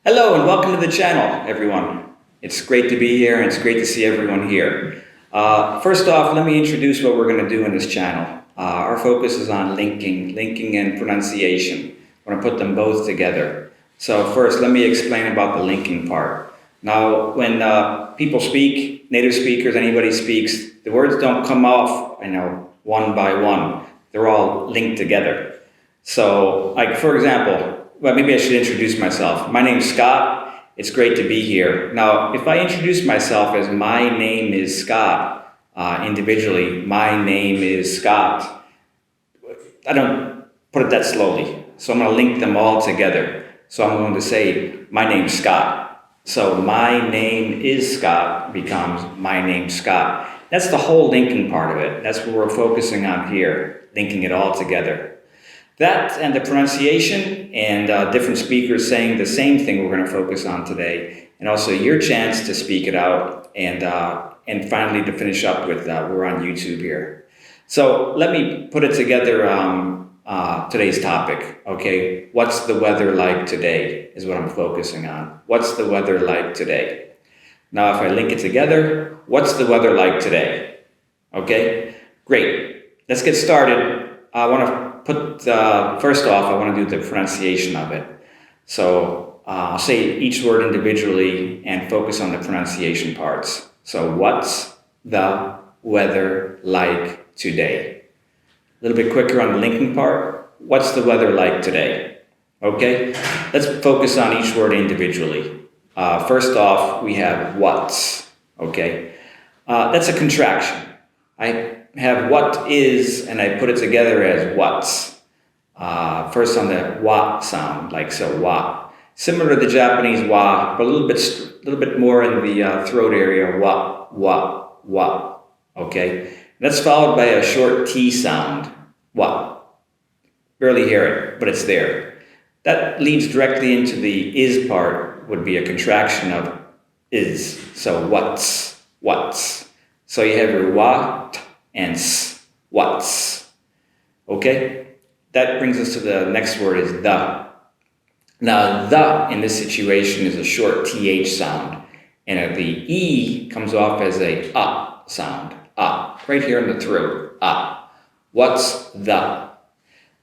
Hello and welcome to the channel, everyone. It's great to be here and it's great to see everyone here. First off, let me introduce what we're going to do in this channel. Our focus is on linking and pronunciation. We're going to put them both together. So first, let me explain about the linking part. Now, when people speak, native speakers, anybody speaks, the words don't come off, one by one. They're all linked together. So, like for example, well, maybe I should introduce myself. My name's Scott. It's great to be here. Now, if I introduce myself as my name is Scott, individually, my name is Scott, I don't put it that slowly. So I'm going to link them all together. So I'm going to say, my name's Scott. So my name is Scott becomes my name's Scott. That's the whole linking part of it. That's what we're focusing on here, linking it all together. That and the pronunciation and different speakers saying the same thing we're going to focus on today. And also your chance to speak it out and finally to finish up with, we're on YouTube here. So let me put it together, today's topic, okay? What's the weather like today is what I'm focusing on. What's the weather like today? Now if I link it together, what's the weather like today? Okay, great. Let's get started. I want to first off, I want to do the pronunciation of it. So I'll say each word individually and focus on the pronunciation parts. So what's the weather like today? A little bit quicker on the linking part. What's the weather like today? Okay, let's focus on each word individually. First off, we have what's, okay? That's a contraction. I have what is, and I put it together as what's. First on the wa sound, like so wa. Similar to the Japanese wa, but a little bit more in the throat area, wa, wa, wa. Okay? That's followed by a short T sound, wa. Barely hear it, but it's there. That leads directly into the is part, would be a contraction of is. So what's. So you have your wa and s, what's. Okay? That brings us to the next word is the. Now the in this situation is a short TH sound. And the E comes off as a sound. Right here in the throat. What's the?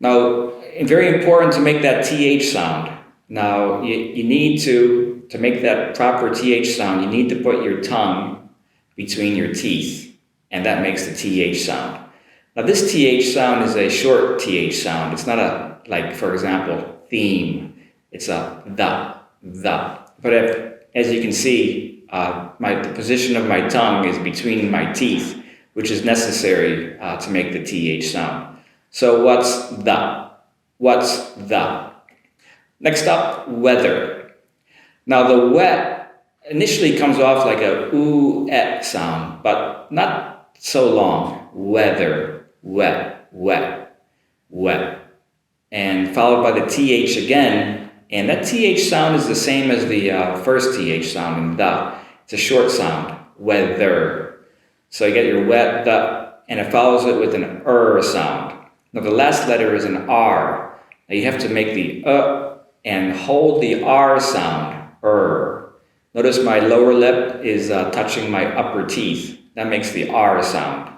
Now, very important to make that TH sound. Now, you need to make that proper TH sound, you need to put your tongue between your teeth. And that makes the TH sound. Now this TH sound is a short TH sound. It's not a, like for example, theme. It's a the. But as you can see, the position of my tongue is between my teeth, which is necessary to make the TH sound. So what's the? Next up, weather. Now the wet initially comes off like a ooh, et sound, but not so long. Weather, wet. And followed by the TH again. And that TH sound is the same as the first TH sound in the. It's a short sound, weather. So you get your wet, the, and it follows it with an sound. Now the last letter is an R. Now you have to make the and hold the R sound, Notice my lower lip is touching my upper teeth. That makes the R sound.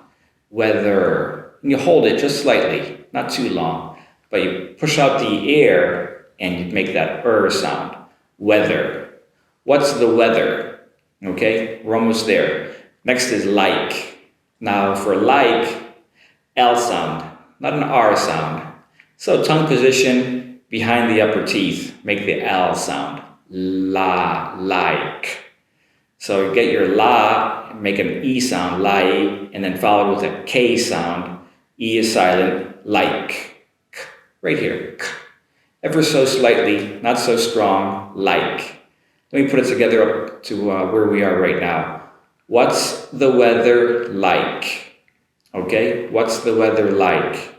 Weather. And you hold it just slightly, not too long, but you push out the air and you make that sound. Weather. What's the weather? Okay, we're almost there. Next is like. Now for like, L sound, not an R sound. So tongue position behind the upper teeth, make the L sound. Like. So you get your la, make an E sound, like, and then followed with a K sound. E is silent, like. Right here. Ever so slightly, not so strong, like. Let me put it together up to where we are right now. What's the weather like? Okay, what's the weather like?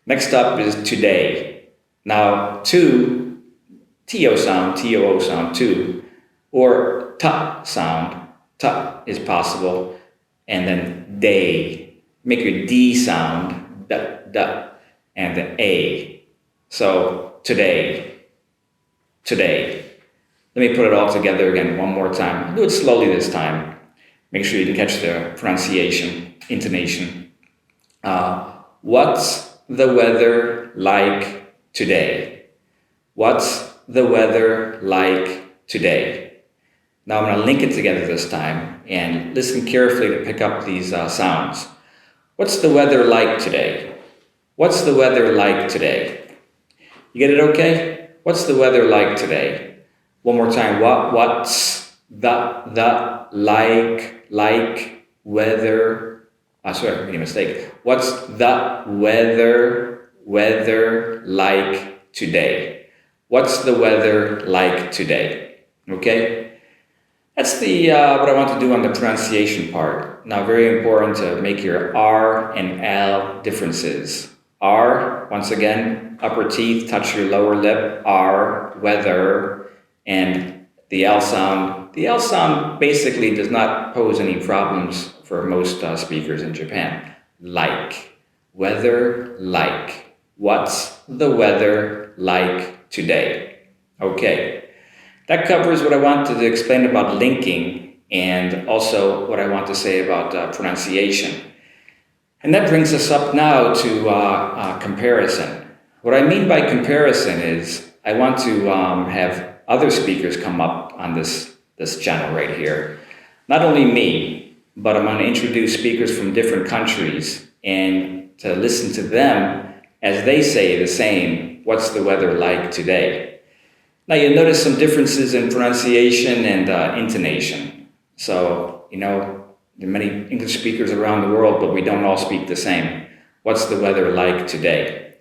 Next up is today. Now, T-O sound, T-O-O sound, two, or ta sound, ta is possible, and then day. Make your D sound, da, and the A. So, today. Let me put it all together again one more time. I'll do it slowly this time. Make sure you can catch the pronunciation, intonation. What's the weather like today? What's the weather like today? Now I'm going to link it together this time and listen carefully to pick up these sounds. What's the weather like today? What's the weather like today? You get it okay? What's the weather like today? One more time. What's the like weather? Sorry, I made a mistake. What's the weather like today? What's the weather like today? Okay? That's the what I want to do on the pronunciation part. Now, very important to make your R and L differences. R, once again, upper teeth touch your lower lip. R, weather, and the L sound. The L sound basically does not pose any problems for most speakers in Japan. Like, weather like. What's the weather like today? Okay. That covers what I wanted to explain about linking and also what I want to say about pronunciation. And that brings us up now to comparison. What I mean by comparison is I want to have other speakers come up on this channel right here. Not only me, but I'm going to introduce speakers from different countries and to listen to them as they say the same, what's the weather like today? Now you'll notice some differences in pronunciation and intonation. So, there are many English speakers around the world, but we don't all speak the same. What's the weather like today?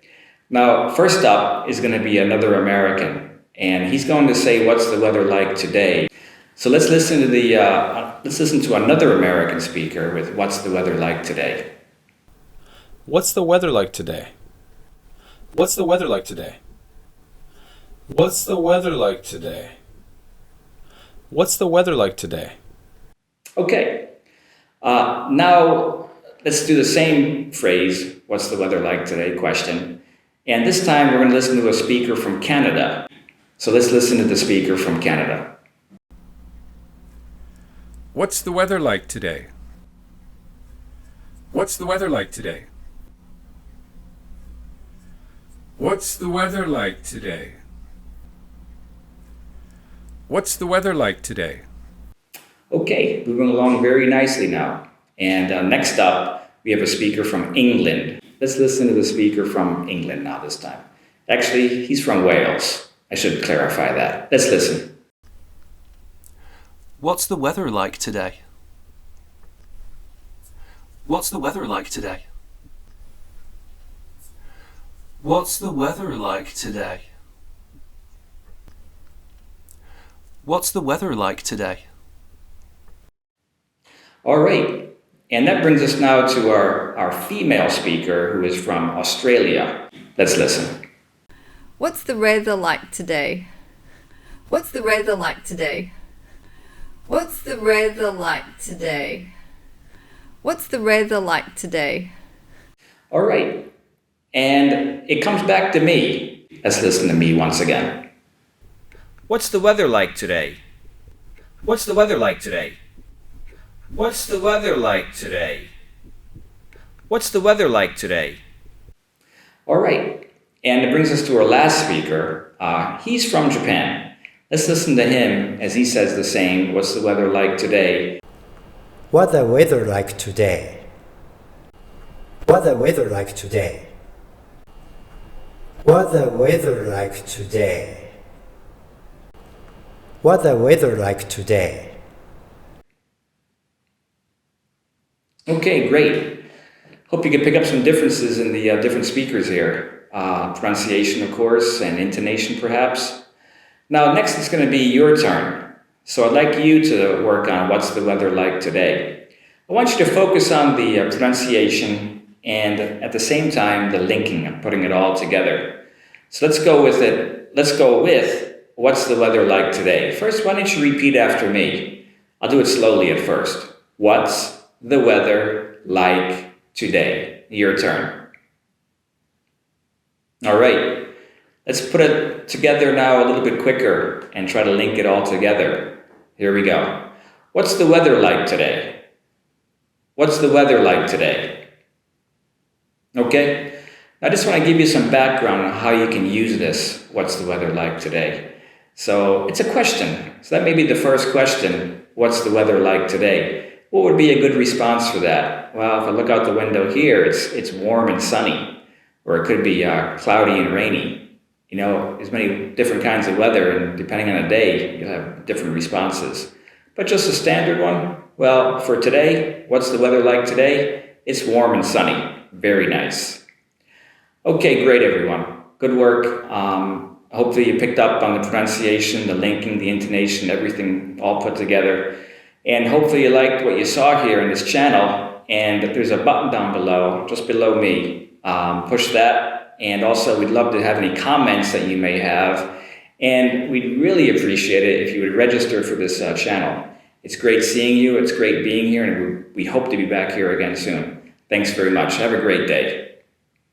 Now, first up is going to be another American, and he's going to say, what's the weather like today? So let's listen to another American speaker with what's the weather like today? What's the weather like today? What's the weather like today? What's the weather like today? What's the weather like today? Okay. Now let's do the same phrase, what's the weather like today, question. And this time we're going to listen to a speaker from Canada. So let's listen to the speaker from Canada. What's the weather like today? What's the weather like today? What's the weather like today? What's the weather like today? Okay, moving along very nicely now. And next up, we have a speaker from England. Let's listen to the speaker from England now this time. Actually, he's from Wales. I should clarify that. Let's listen. What's the weather like today? What's the weather like today? What's the weather like today? What's the weather like today? All right, and that brings us now to our female speaker who is from Australia. Let's listen. What's the weather like today? What's the weather like today? What's the weather like today? What's the weather like today? All right, and it comes back to me. Let's listen to me once again. What's the weather like today? What's the weather like today? What's the weather like today? What's the weather like today? All right, and it brings us to our last speaker. He's from Japan. Let's listen to him as he says the same, what's the weather like today? What's the weather like today? What's the weather like today? What's the weather like today? What's the weather like today? Okay, great. Hope you can pick up some differences in the different speakers here. Pronunciation, of course, and intonation, perhaps. Now, next it's going to be your turn. So I'd like you to work on what's the weather like today. I want you to focus on the pronunciation and at the same time the linking and putting it all together. So let's go with it. Let's go with what's the weather like today. First, why don't you repeat after me? I'll do it slowly at first. What's the weather like today? Your turn. All right. Let's put it together now a little bit quicker and try to link it all together. Here we go. What's the weather like today? What's the weather like today? Okay? I just want to give you some background on how you can use this. What's the weather like today? So it's a question. So that may be the first question. What's the weather like today? What would be a good response for that? Well, if I look out the window here, it's warm and sunny. Or it could be cloudy and rainy. You know, there's many different kinds of weather, and depending on the day, you'll have different responses. But just a standard one, well, for today, what's the weather like today? It's warm and sunny. Very nice. Okay, great, everyone. Good work. Hopefully you picked up on the pronunciation, the linking, the intonation, everything all put together. And hopefully you liked what you saw here in this channel. And if there's a button down below, just below me, push that. And also we'd love to have any comments that you may have. And we'd really appreciate it if you would register for this channel. It's great seeing you. It's great being here. And we hope to be back here again soon. Thanks very much. Have a great day.